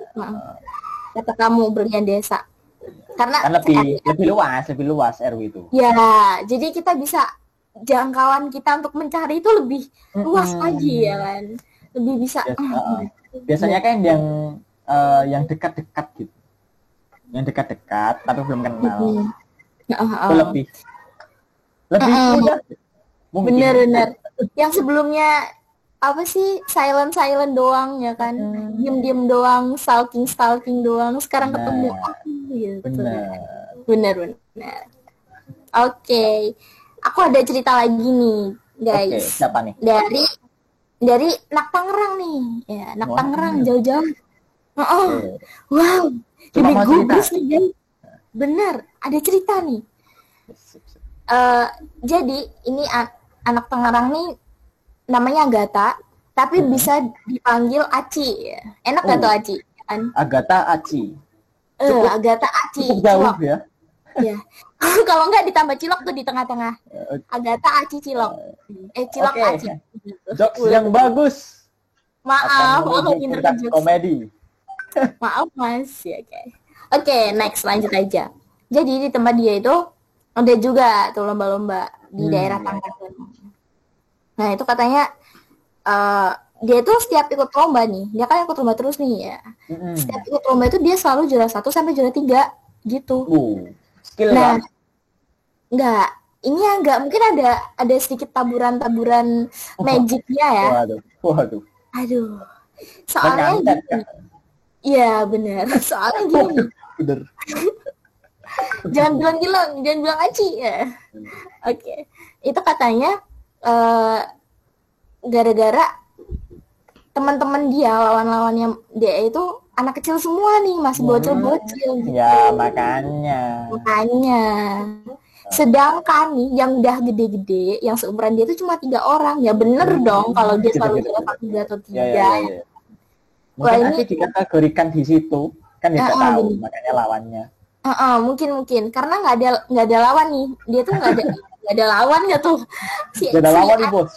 Kata kamu berlian desa. Karena Kan lebih luas RW itu. ya, jadi kita bisa jangkauan kita untuk mencari itu lebih luas lagi ya kan. Lebih bisa. Biasanya kan yang dekat-dekat gitu. Yang dekat-dekat tapi belum kenal. Itu lebih mudah. Mungkin. Bener. Yang sebelumnya apa sih silent doang ya kan, diem doang, stalking doang, sekarang ketemu gitu. Bener. Oke. Aku ada cerita lagi nih guys. Oke, siapa nih? Dari Nak Tangerang nih ya, Nak Tangerang jauh-jauh. Wow, jadi gugus nih guys. Bener, ada cerita nih. Jadi ini anak Tangerang nih namanya Agatha, tapi bisa dipanggil Aci. Enak gak tuh Aci? Kan? Agatha Aci. Agatha Aci. Cukup jauh ya. Ya. Kalau enggak ditambah cilok tuh di tengah-tengah. Agatha Aci Cilok. Cilok Aci. Jokes yang bagus. Maaf, aku pinter ke jokes. Komedi. Maaf Mas. Ya, Oke, next lanjut aja. Jadi di tempat dia itu ada juga tuh lomba-lomba di daerah Tangerang. Nah itu katanya dia tuh setiap ikut lomba nih, dia kan ikut lomba terus nih ya. Setiap ikut lomba itu dia selalu juara 1 sampai juara 3 gitu. Skill nah, ya? Enggak, ini enggak, mungkin ada sedikit taburan magicnya ya. Waduh. Aduh. Soalnya iya benar. Soalnya gini. Bener. jangan bilang Aci ya. Oke. Itu katanya gara-gara teman-teman dia, lawan-lawannya dia itu anak kecil semua nih, masih bocil-bocil gitu. Ya makanya. Sedangkan nih yang udah gede-gede, yang seumuran dia itu cuma 3 orang. Ya bener dong kalau dia selalu juara 1 atau 3. Ya. Mungkin Aci dikategorikan di situ, kan tidak tahu, makanya lawannya. Mungkin karena nggak ada lawan nih, dia tuh nggak ada lawan nggak tuh Nggak ada lawan nih bos.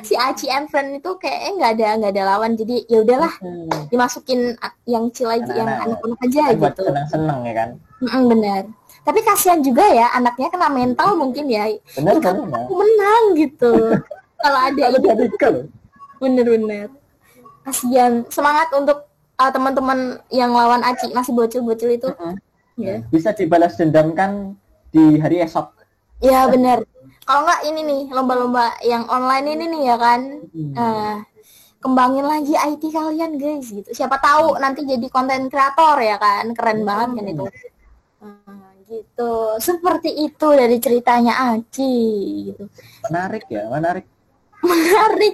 Si Aci and Friend itu kayaknya nggak ada lawan, jadi ya udahlah dimasukin yang chill aja, yang anak-anak aja gitu. Seneng ya kan. Benar. Tapi kasihan juga ya anaknya kena mental mungkin ya. Benar. Aku menang gitu. Kalau ada ini. Bener. Kasihan. Semangat untuk teman-teman yang lawan Aci masih bocil-bocil itu. Ya. Bisa dibalas dendamkan di hari esok. Ya benar. Kalau nggak ini nih lomba-lomba yang online ini nih ya kan, kembangin lagi IT kalian guys gitu. Siapa tahu nanti jadi konten kreator ya kan, keren banget kan itu. Gitu. Seperti itu dari ceritanya Aci. Gitu. Menarik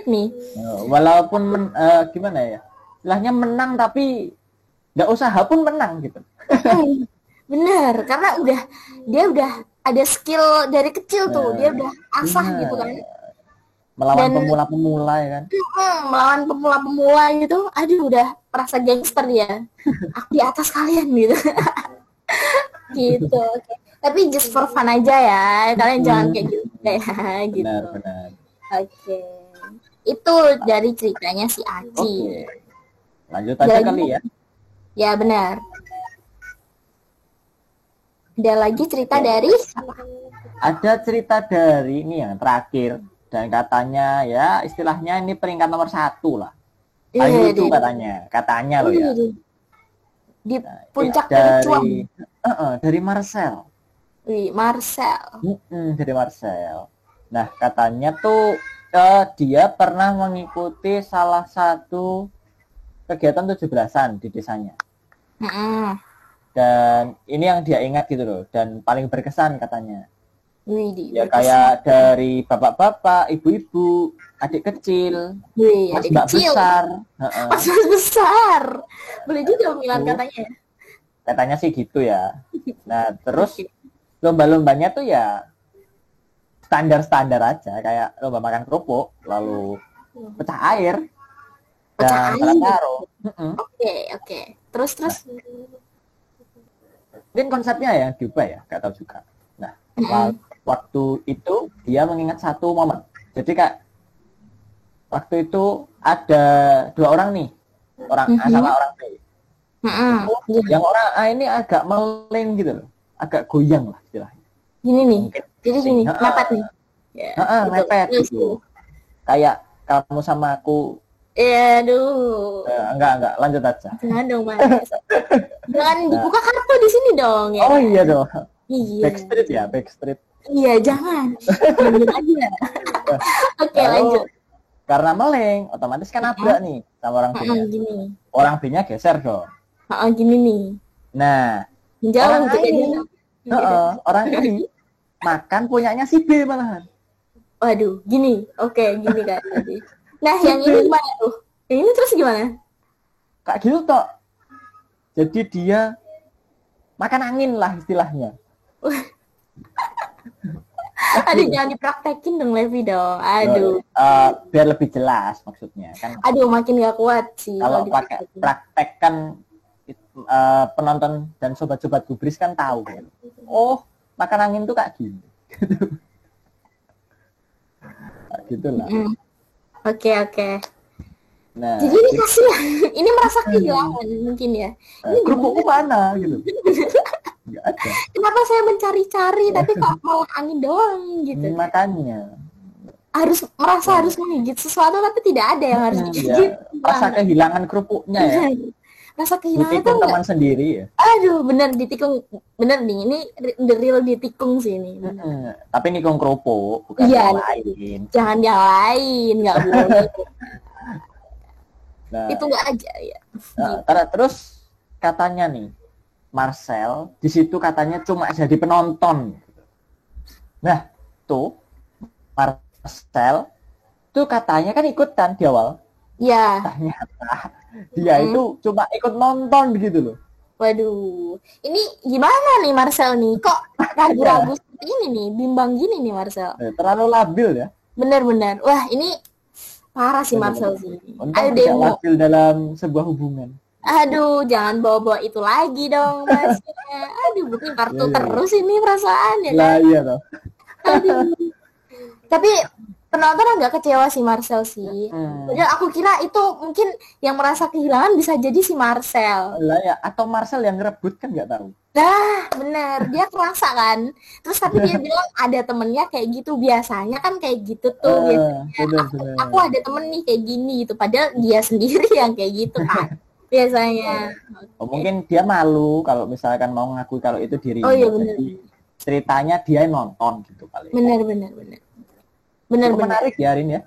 nih. Walaupun gimana ya, istilahnya menang tapi nggak usaha pun menang gitu. Bener, karena dia udah ada skill dari kecil tuh, dia udah asah gitu kan. Melawan pemula-pemula ya kan. Melawan pemula-pemula gitu, aduh udah merasa gangster ya. Aku di atas kalian gitu. Gitu. Okay. Tapi just for fun aja ya, kalian jangan kayak gitu ya. Gitu. Benar. Oke. Itu dari ceritanya si Aci. Lanjut aja kali ya. Ya benar. Ada lagi cerita dari ada cerita dari ini yang terakhir, dan katanya ya istilahnya ini peringkat nomor 1 lah. Paling lucu katanya loh ya. Di Nah, puncak kericuan. Dari Marcel. Wih, Marcel. Dari Marcel. Nah, katanya tuh dia pernah mengikuti salah satu kegiatan 17-an di desanya. Dan ini yang dia ingat gitu loh, dan paling berkesan katanya. Ya kayak dari bapak-bapak, ibu-ibu, adik kecil, mbak besar. Mas besar. Boleh juga bilang katanya. Katanya sih gitu ya. Nah, terus lomba-lombanya tuh ya standar-standar aja, kayak lomba makan kerupuk, lalu pecah air, dan taruh. Oke. Terus. Mungkin konsepnya ya diubah ya, gak tahu juga. Nah, waktu itu dia mengingat satu momen. Jadi kak, waktu itu ada 2 orang nih, orang A sama orang B. Yang orang A ini agak meleng gitu loh, agak goyang lah istilahnya. Gini nih, jadi gini, mepet nih. Mepet gitu. Kayak kamu sama aku. Aduh. Enggak, lanjut aja. Jangan dong, Mas. Jangan dibuka kartu di sini dong ya. Oh iya dong. Iya. Backstreet. Iya, jangan. Lanjut aja. Oke, lanjut. Karena meleng, otomatis kan nabrak nih sama orang B-nya. Gini. Orang B-nya geser dong. Gini nih. Nah, jauh orang ini makan punyanya si B malahan. Waduh, gini. Oke, gini kan tadi. Nah, yang ini gimana tuh? Yang ini terus gimana? Kayak gitu toh. Jadi dia makan angin lah istilahnya. Aduh, jangan dipraktekin dong, Levi dong. Aduh. Biar lebih jelas maksudnya kan. Aduh, makin gak kuat sih. Kalau pakai praktek kan penonton dan sobat-sobat gubris kan tahu kan. Oh, makan angin tuh kayak gini. Gitu lah. Oke. Nah, jadi ini kasihan. Ini merasa kehilangan mungkin ya. Ini kerupukku mana gitu. Nggak ada. Kenapa saya mencari-cari tapi kok malah angin doang gitu. Makanya harus merasa harus menggigit sesuatu tapi tidak ada yang harus digigit. Rasa kehilangan kerupuknya ya. Rasa kehilangan ditikung teman sendiri ya. Aduh, bener ditikung. Bener nih, ini the real ditikung sih ini. Tapi nikung kerupuk bukan yang lain. Jangan yang lain, nggak boleh. Nah, itu nggak aja ya. Nah, terus katanya nih Marcel di situ katanya cuma jadi penonton. Nah tuh Marcel tuh katanya kan ikutan di awal. Ya. Ternyata dia itu cuma ikut nonton begitu loh. Waduh, ini gimana nih Marcel nih? Kok ragu-ragu seperti ini nih, bimbang gini nih Marcel? Terlalu labil ya. Bener-bener. Wah ini parah sih Marcel sih. Ayo demo. Labil dalam sebuah hubungan. Aduh, jangan bawa-bawa itu lagi dong Mas. Aduh, bikin kartu terus ini perasaan ya kan? Lah iya toh. Tapi penonton agak kecewa si Marcel sih. Padahal aku kira itu mungkin yang merasa kehilangan bisa jadi si Marcel. Lah ya, atau Marcel yang ngerebut kan nggak tahu. Nah, bener. Dia kerasa kan. Terus tapi dia bilang ada temennya kayak gitu. Biasanya kan kayak gitu tuh. Biasanya aku ada temen nih kayak gini gitu. Padahal dia sendiri yang kayak gitu kan. Biasanya. Mungkin dia malu kalau misalkan mau ngakui kalau itu dirinya. Oh iya bener. Jadi ceritanya dia nonton gitu kali. Bener. Menarik ya Rin ya.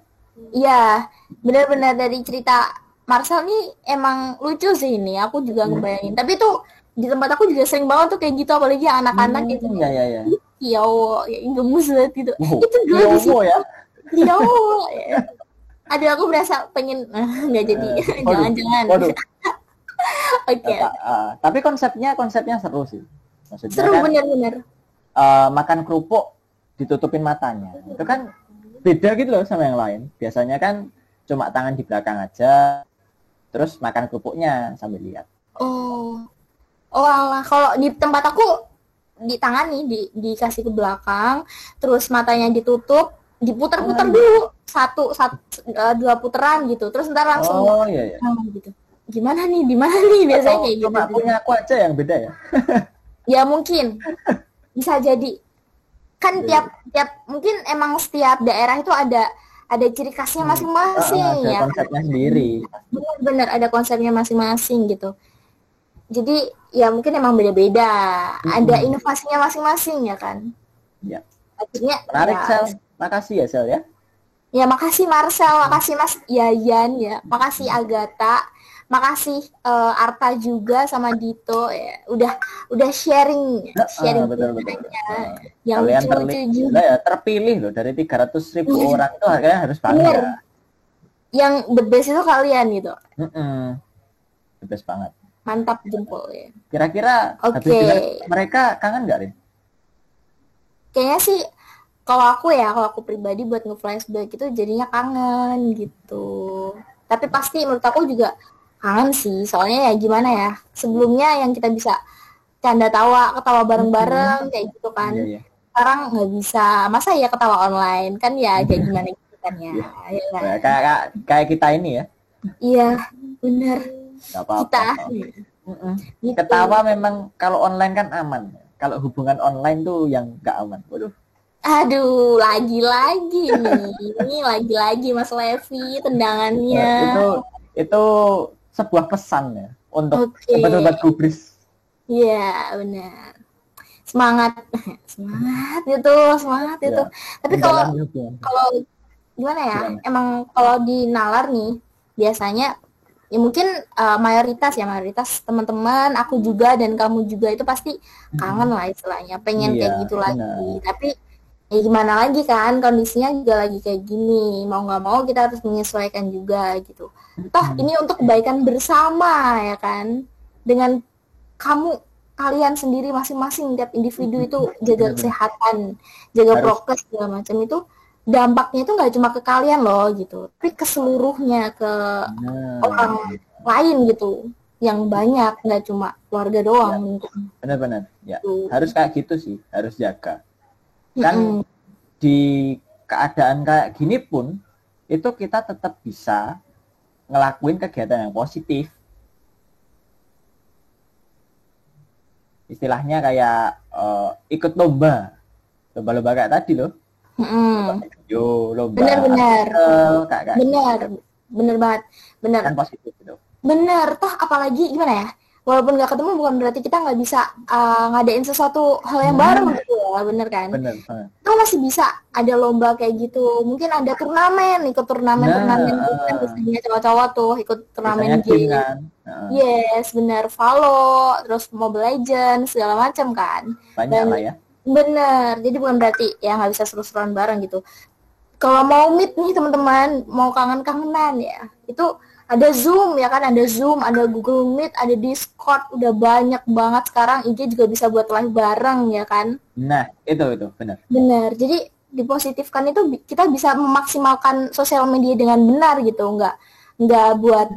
Iya, benar-benar dari cerita Marcel nih emang lucu sih ini. Aku juga ngebayangin. Tapi tuh di tempat aku juga sering banget tuh kayak gitu, apalagi anak-anak gitu. Iya. Ya gemes banget gitu. Itu dulu di situ. Ya. Aduh, aku berasa pengen nggak jadi. Jangan-jangan. Oke. Tapi konsepnya seru sih. Maksudnya seru kan, bener-bener. Makan kerupuk ditutupin matanya. Itu kan beda gitu loh sama yang lain. Biasanya kan cuma tangan di belakang aja, terus makan kerupuknya sambil lihat. Oh alah, kalau di tempat aku di tangan nih dikasih ke belakang, terus matanya ditutup, diputar-putar dulu dua putaran gitu, terus ntar langsung iya. Gitu. Gimana nih biasanya kayak gitu. Cuma punya aku aja yang beda ya. Ya mungkin bisa jadi. kan tiap mungkin emang setiap daerah itu ada ciri khasnya masing-masing Ada ya kan. konsepnya sendiri. Benar-benar ada konsepnya masing-masing gitu. Jadi ya mungkin emang beda-beda, ada inovasinya masing-masing ya kan. Ya. Akhirnya Menarik, ya, Sel. Makasih ya, Sel ya. ya makasih Marcel, makasih Mas Yayan ya, makasih Agatha, makasih Arta juga sama Dito ya, udah sharing sharing Betul. ceritanya yang Kalian lucu-lucu gila juga. ya, terpilih loh dari 300.000 orang itu harganya harus Bener, bangga. yang the best itu kalian gitu, The best banget. mantap jempol ya. Kira-kira habis Oke. dengar mereka kangen nggak, Rin? Kayaknya sih kalau aku pribadi buat nge-flashback itu jadinya kangen gitu. Tapi pasti menurut aku juga kangen sih. Soalnya ya gimana ya, sebelumnya yang kita bisa canda tawa, ketawa bareng-bareng kayak gitu kan. Iya. Sekarang nggak bisa. Masa ya ketawa online kan ya kayak gimana gitu kan ya. Iya. Ya kan? Kayak kita ini ya. Iya, bener. Gak apa-apa. Kita gitu. Ketawa memang kalau online kan aman. Kalau hubungan online tuh yang gak aman. Waduh. Aduh, lagi-lagi nih. Ini lagi-lagi Mas Levi tendangannya. Itu sebuah pesan ya untuk Oke. sobat-sobat gubris. Iya, benar. Semangat semangat itu. Tapi kalau gimana ya? Emang kalau di Nalar nih biasanya ya mungkin mayoritas teman-teman, aku juga dan kamu juga itu pasti kangen lah istilahnya, pengen kayak gitu lagi. Tapi ya gimana lagi kan, kondisinya juga lagi kayak gini, mau nggak mau kita harus menyesuaikan juga gitu. Toh ini untuk kebaikan bersama ya kan, dengan kalian sendiri masing-masing, tiap individu itu jaga kesehatan, jaga prokes segala macam, itu dampaknya itu nggak cuma ke kalian loh gitu, tapi ke seluruhnya, ke orang lain gitu, yang banyak, nggak cuma keluarga doang. Benar-benar ya, harus kayak gitu sih, harus jaga. Kan di keadaan kayak gini pun itu kita tetap bisa ngelakuin kegiatan yang positif. Istilahnya kayak ikut lomba kayak tadi loh. Lomba. Benar. Kayak bener banget. Bener. Kan positif gitu. Bener, toh apalagi gimana ya? Walaupun nggak ketemu bukan berarti kita nggak bisa ngadain sesuatu hal yang baru gitu ya, bener kan? Bener. Kita masih bisa ada lomba kayak gitu, mungkin ada turnamen gitu kan, biasanya cowok-cowok tuh ikut turnamen game kan? Yes, bener, Valo, terus Mobile Legends segala macam kan? Banyak lah ya. Bener, jadi bukan berarti ya nggak bisa seru-seruan bareng gitu. Kalau mau meet nih teman-teman, mau kangen-kangenan ya, itu ada Zoom ya kan, ada Zoom, ada Google Meet, ada Discord, udah banyak banget sekarang. IG juga bisa buat live bareng ya kan. Nah, itu benar. Benar. Jadi dipositifkan itu kita bisa memaksimalkan sosial media dengan benar gitu, nggak buat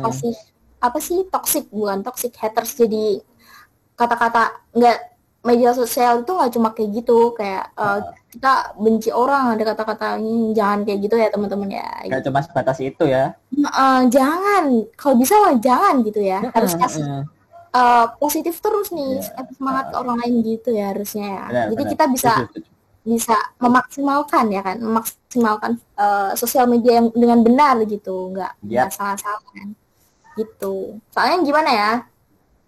kasih apa sih toxic haters. Jadi kata-kata nggak, media sosial itu nggak cuma kayak gitu, kayak kita benci orang, ada kata-kata jangan kayak gitu ya teman-teman ya. Nggak cuma sebatas itu ya. Jangan, kalau bisa mah jangan gitu ya. Harus kasih positif terus nih, semangat ke orang lain gitu ya harusnya ya. Jadi kita bisa memaksimalkan ya kan, memaksimalkan sosial media yang dengan benar gitu, nggak salah-salah kan. Gitu. Soalnya gimana ya?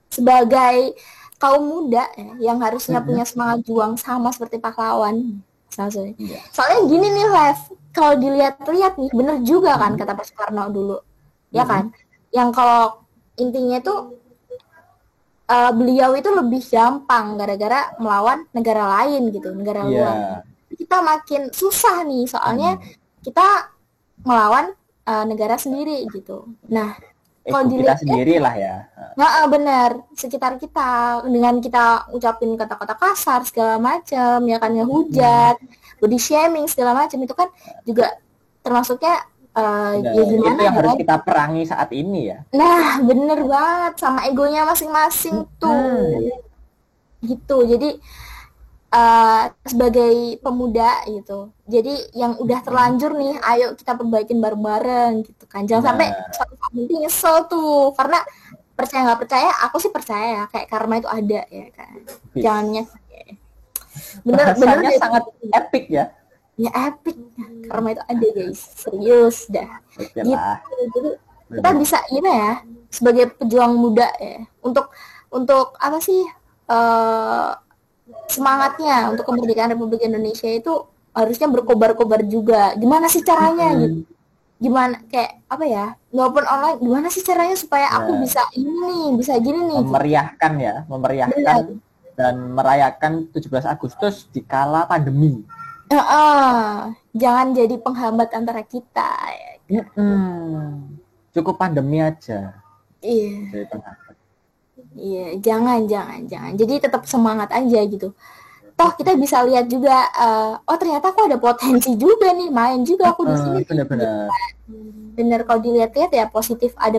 Sebagai kaum muda ya, yang harusnya punya semangat juang sama seperti pahlawan. Soalnya gini nih, Lev, kalau dilihat-lihat nih, bener juga kan kata Pak Soekarno dulu, ya kan? Yang kalau intinya itu beliau itu lebih gampang gara-gara melawan negara lain gitu, negara luar. Kita makin susah nih, soalnya kita melawan negara sendiri gitu. Nah, kalau kita sendiri lah ya. Nah, benar, sekitar kita, dengan kita ucapin kata-kata kasar segala macam, ya kan, ngehujat, body shaming segala macam, itu kan juga termasuknya ya gimana itu yang harus kita perangi saat ini ya. Nah, bener banget, sama egonya masing-masing tuh. Gitu. Jadi sebagai pemuda gitu, jadi yang udah terlanjur nih, ayo kita perbaikin bareng-bareng gitu kan. Jangan sampai suatu saat nanti nyesel tuh, karena percaya nggak percaya, aku sih percaya kayak karma itu ada ya kan. Jangan nyesel. Bener bener Bahasanya deh. sangat epic ya. Ya epic. Karma itu ada guys. Serius dah. Oke Gitu. lah. Jadi kita Bener. bisa gimana ya? Sebagai pejuang muda ya. Untuk apa sih? eh Semangatnya untuk kemerdekaan Republik Indonesia itu harusnya berkobar-kobar juga. Gimana sih caranya gitu? Mm-mm. Gimana kayak apa ya? Walaupun online, gimana sih caranya supaya aku Ya, bisa ini nih, bisa gini nih gitu. memeriahkan ya, memeriahkan Benar. dan merayakan 17 Agustus di kala pandemi. Jangan jadi penghambat antara kita. Ya. Cukup pandemi aja. Iya, Jadi penghambat. iya, jangan. Jadi tetap semangat aja gitu. Toh kita bisa lihat juga, oh ternyata aku ada potensi juga nih, main juga aku di sini nih. Gitu. Benar-benar. Bener kalau dilihat-lihat ya positif, ada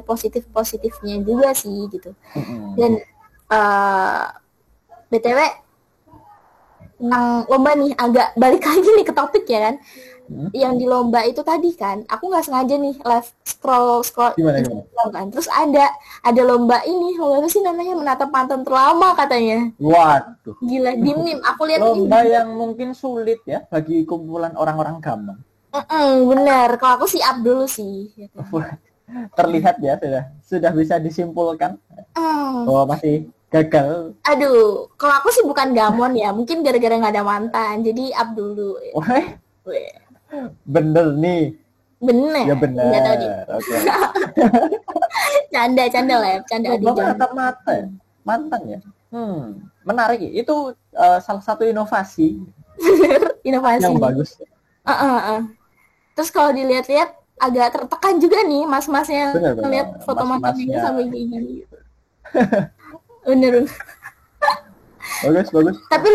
positifnya juga sih gitu. Dan uh, BTW tentang lomba nih agak balik lagi nih ke topik ya kan. Yang di lomba itu tadi kan, aku nggak sengaja nih live scroll Gimana? Instagram kan. Terus ada lomba ini, lomba apa sih namanya menatap mantan terlama katanya. Waduh. Gila, di meme aku lihat ini. Lomba yang mungkin sulit ya bagi kumpulan orang-orang gampang. Bener, kalau aku sih up dulu sih. Gitu. Terlihat ya sudah bisa disimpulkan Mm. bahwa masih gagal. Aduh, kalau aku sih bukan gamon ya, mungkin gara-gara nggak ada mantan, jadi up dulu. Wah, Weh, bener nih. bener. Ya Nggak tahu deh. bener. Oke. Canda lah, canda adik Lomba jangan. tatap mata ya? Mantan ya. Menarik ya. Itu salah satu inovasi Inovasi. yang bagus. Terus kalau dilihat-lihat agak tertekan juga nih mas-masnya Bener. ngeliat foto mantannya Mas-masnya. sampai kayak gini. Bener. Bagus. Tapi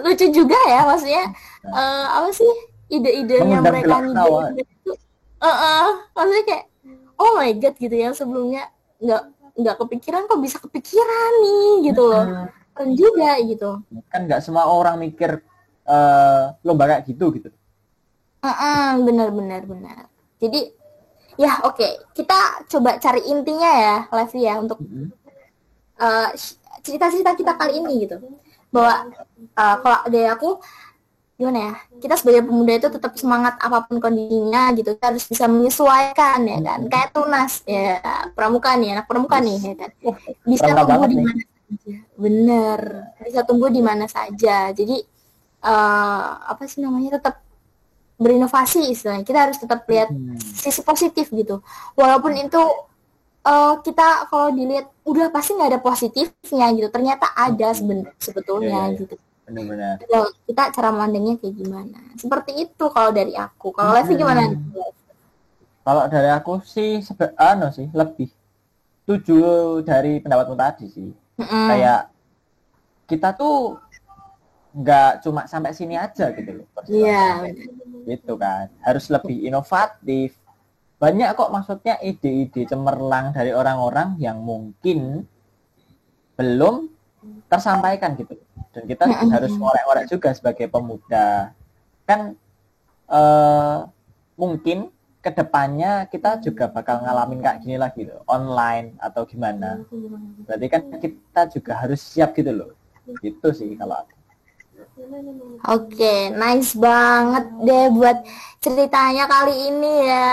lucu juga ya maksudnya apa sih ide-idenya Mengundang mereka gelak nih tawa. itu maksudnya kayak oh my god gitu yang sebelumnya nggak kepikiran kok bisa kepikiran nih gitu loh. Keren juga gitu. Kan nggak semua orang mikir lomba kayak gitu. Benar. Jadi ya oke, kita coba cari intinya ya Levi ya untuk cerita-cerita kita kali ini gitu. Bahwa kalau dari aku gimana ya, kita sebagai pemuda itu tetap semangat apapun kondisinya gitu, kita harus bisa menyesuaikan ya kan, kayak Tunas ya, pramuka nih, anak pramuka nih ya kan, bisa tumbuh di mana saja, bener, bisa tumbuh di mana saja, jadi apa sih namanya, tetap berinovasi istilahnya, kita harus tetap lihat sisi positif gitu, walaupun itu kita kalau dilihat udah pasti nggak ada positifnya gitu, ternyata ada sebetulnya gitu. Benar. Kita cara mandangnya kayak gimana? Seperti itu kalau dari aku. Kalau Levi gimana? Kalau dari aku sih lebih setuju dari pendapatmu tadi sih. Kayak kita tuh nggak cuma sampai sini aja gitu loh. Iya. Gitu kan. Harus lebih inovatif. Banyak kok maksudnya ide-ide cemerlang dari orang-orang yang mungkin belum tersampaikan gitu. Dan kita harus ngorek-ngorek juga sebagai pemuda. Kan mungkin kedepannya kita juga bakal ngalamin kayak gini lagi loh, online atau gimana. Berarti kan kita juga harus siap gitu loh. Gitu sih kalau aku. Oke, nice banget deh buat ceritanya kali ini ya.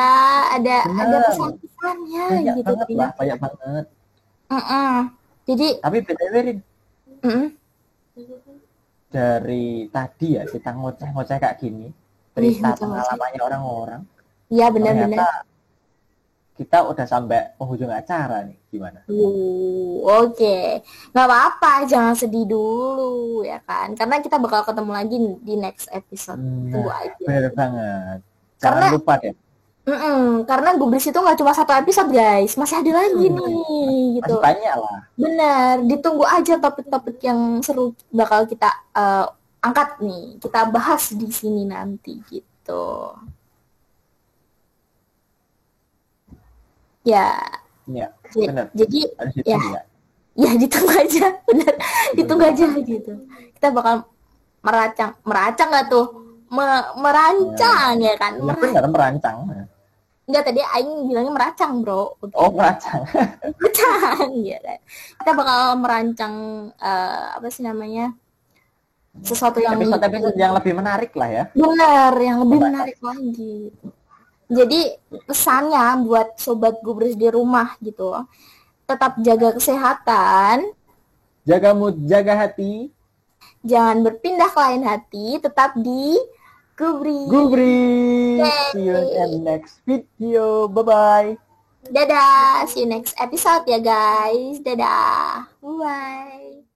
Ada pesan-pesannya gitu. Banyak banget. Jadi tapi BTW dari tadi ya kita ngoceh-ngoceh kayak gini, cerita pengalamannya orang-orang. Iya benar-benar. Kita udah sampai penghujung acara nih, gimana? Oke. Nggak apa-apa, jangan sedih dulu ya kan, karena kita bakal ketemu lagi di next episode. Tunggu aja. Bener banget. Jangan lupa deh. Karena Gubris itu nggak cuma satu episode guys, masih ada lagi nih gitu. Masih banyak lah. Bener, ditunggu aja topik-topik yang seru bakal kita angkat nih, kita bahas di sini nanti gitu. Ya. Bener. Jadi ya ditunggu aja, bener, ditunggu aja gitu. Kita bakal merancang nggak tuh? Merancang ya kan? Bener, merancang. Enggak, tadi Aing bilangnya merancang bro. Oh merancang. Merancang ya kan. Kita bakal merancang apa sih namanya, sesuatu yang Episode-episode yang lebih menarik lah ya. benar, yang lebih Membahas. menarik lagi. Jadi pesannya buat sobat gubris di rumah gitu, tetap jaga kesehatan, Jaga mood, jaga hati. jangan berpindah ke lain hati, tetap di gubris. Gubris. See you Yeay. in next video. Bye-bye. Dadah, see you next episode ya guys. Dadah, bye.